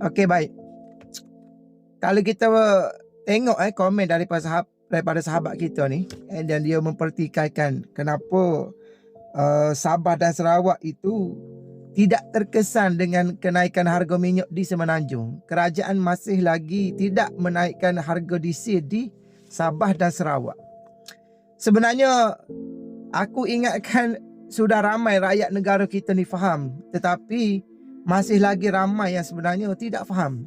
Okey, baik. Kalau kita tengok komen daripada sahabat kita ni, dan dia mempertikaikan kenapa Sabah dan Sarawak itu tidak terkesan dengan kenaikan harga minyak di Semenanjung. Kerajaan masih lagi tidak menaikkan harga diesel di Sabah dan Sarawak. Sebenarnya aku ingatkan sudah ramai rakyat negara kita ni faham, tetapi masih lagi ramai yang sebenarnya tidak faham.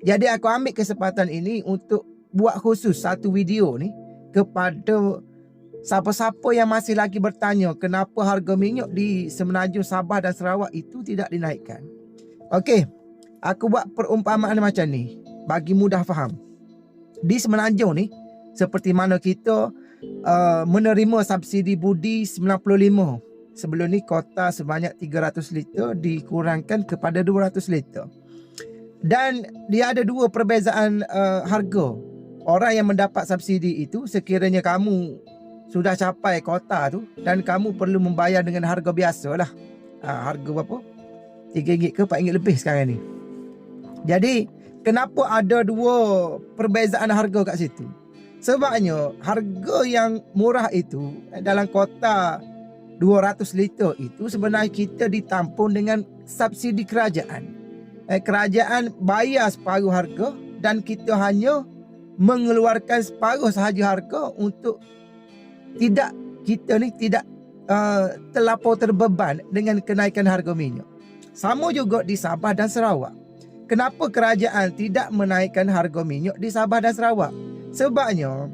Jadi aku ambil kesempatan ini untuk buat khusus satu video ni kepada siapa-siapa yang masih lagi bertanya kenapa harga minyak di Semenanjung, Sabah dan Sarawak itu tidak dinaikkan. Okey, aku buat perumpamaan macam ni bagi mudah faham. Di Semenanjung ni, seperti mana kita menerima subsidi budi 95. Sebelum ni kota sebanyak 300 liter dikurangkan kepada 200 liter. Dan dia ada dua perbezaan harga. Orang yang mendapat subsidi itu sekiranya kamu sudah capai kota tu dan kamu perlu membayar dengan harga biasa lah. Harga berapa? RM3 ke RM4 lebih sekarang ni. Jadi kenapa ada dua perbezaan harga kat situ? Sebabnya harga yang murah itu dalam kota 200 liter itu sebenarnya kita ditampung dengan subsidi kerajaan. Kerajaan bayar separuh harga dan kita hanya mengeluarkan separuh sahaja harga untuk tidak terlampau terbeban dengan kenaikan harga minyak. Sama juga di Sabah dan Sarawak. Kenapa kerajaan tidak menaikkan harga minyak di Sabah dan Sarawak? Sebabnya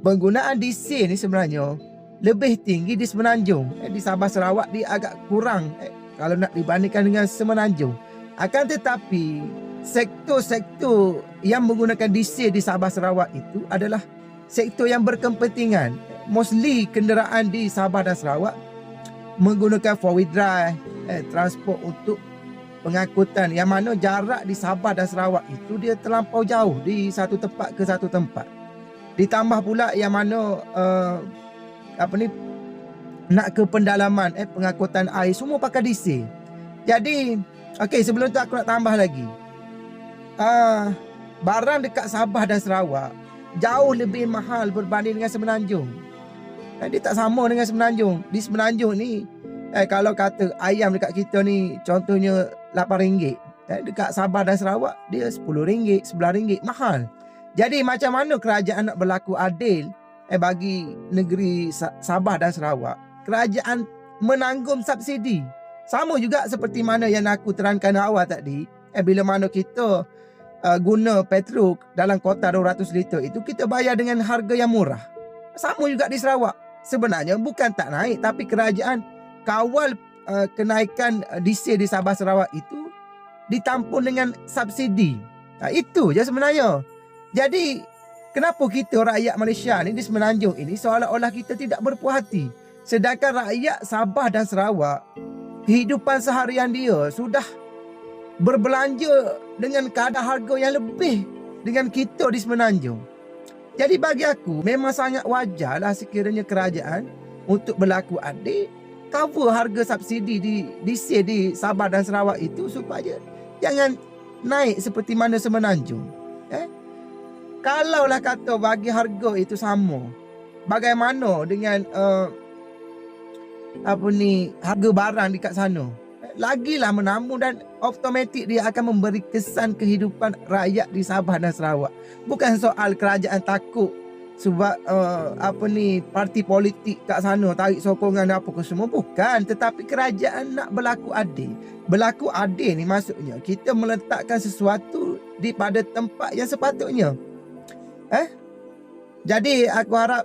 penggunaan diesel ni sebenarnya lebih tinggi di Semenanjung. Di Sabah Sarawak dia agak kurang kalau nak dibandingkan dengan Semenanjung. Akan tetapi sektor-sektor yang menggunakan diesel di Sabah Sarawak itu adalah sektor yang berkepentingan. Mostly kenderaan di Sabah dan Sarawak menggunakan four-wheel drive, transport untuk pengangkutan, yang mana jarak di Sabah dan Sarawak itu dia terlampau jauh di satu tempat ke satu tempat. Ditambah pula yang mana nak ke pendalaman pengangkutan air semua pakai diesel. Jadi okey, sebelum tu aku nak tambah lagi. Barang dekat Sabah dan Sarawak jauh lebih mahal berbanding dengan Semenanjung. Dia tak sama dengan Semenanjung. Di Semenanjung ni kalau kata ayam dekat kita ni contohnya RM8, dekat Sabah dan Sarawak dia RM10, RM11, mahal. Jadi macam mana kerajaan nak berlaku adil bagi negeri Sabah dan Sarawak? Kerajaan menanggung subsidi. Sama juga seperti mana yang aku terangkan awal tadi, bila mana kita guna petrol dalam kota 200 liter itu kita bayar dengan harga yang murah. Sama juga di Sarawak. Sebenarnya bukan tak naik, tapi kerajaan kawal kenaikan diesel di Sabah Sarawak itu ditampung dengan subsidi. Itu je sebenarnya. Jadi kenapa kita rakyat Malaysia ni di Semenanjung ini seolah-olah kita tidak berpuas hati, sedangkan rakyat Sabah dan Sarawak kehidupan seharian dia sudah berbelanja dengan kadar harga yang lebih dengan kita di Semenanjung. Jadi bagi aku memang sangat wajarlah sekiranya kerajaan untuk berlaku adil cover harga subsidi di diesel di Sabah dan Sarawak itu supaya jangan naik seperti mana Semenanjung. Kalaulah kata bagi harga itu sama, bagaimana dengan harga barang dekat sana? Lagilah menambung dan automatik dia akan memberi kesan kehidupan rakyat di Sabah dan Sarawak. Bukan soal kerajaan takut sebab parti politik kat sana tarik sokongan apa ke semua, bukan. Tetapi kerajaan nak berlaku adil. Berlaku adil ni maksudnya kita meletakkan sesuatu di pada tempat yang sepatutnya. Jadi aku harap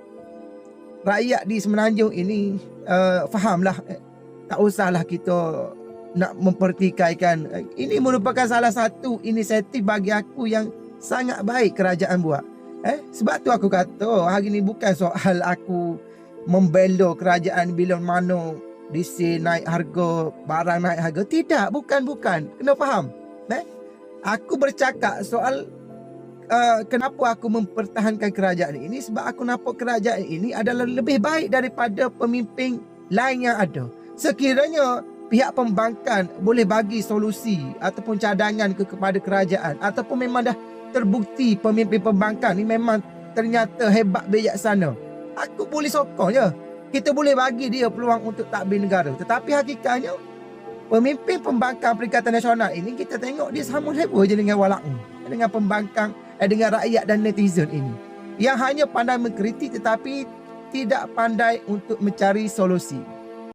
rakyat di Semenanjung ini fahamlah. Tak usahlah kita nak mempertikaikan. Ini merupakan salah satu inisiatif bagi aku yang sangat baik kerajaan buat. Sebab tu aku kata hari ni bukan soal aku membela kerajaan bila mana diesel naik harga, barang naik harga. Tidak, bukan. Kena faham. Aku bercakap soal kenapa aku mempertahankan kerajaan ini, sebab aku nampak kerajaan ini adalah lebih baik daripada pemimpin lain yang ada. Sekiranya pihak pembangkang boleh bagi solusi ataupun cadangan kepada kerajaan, ataupun memang dah terbukti pemimpin pembangkang ni memang ternyata hebat bijaksana, aku boleh sokong je. Kita boleh bagi dia peluang untuk takbir negara. Tetapi hakikatnya pemimpin pembangkang Perikatan Nasional ini, kita tengok dia sama level je dengan Walaun, dengan pembangkang, dengan rakyat dan netizen ini, yang hanya pandai mengkritik tetapi tidak pandai untuk mencari solusi.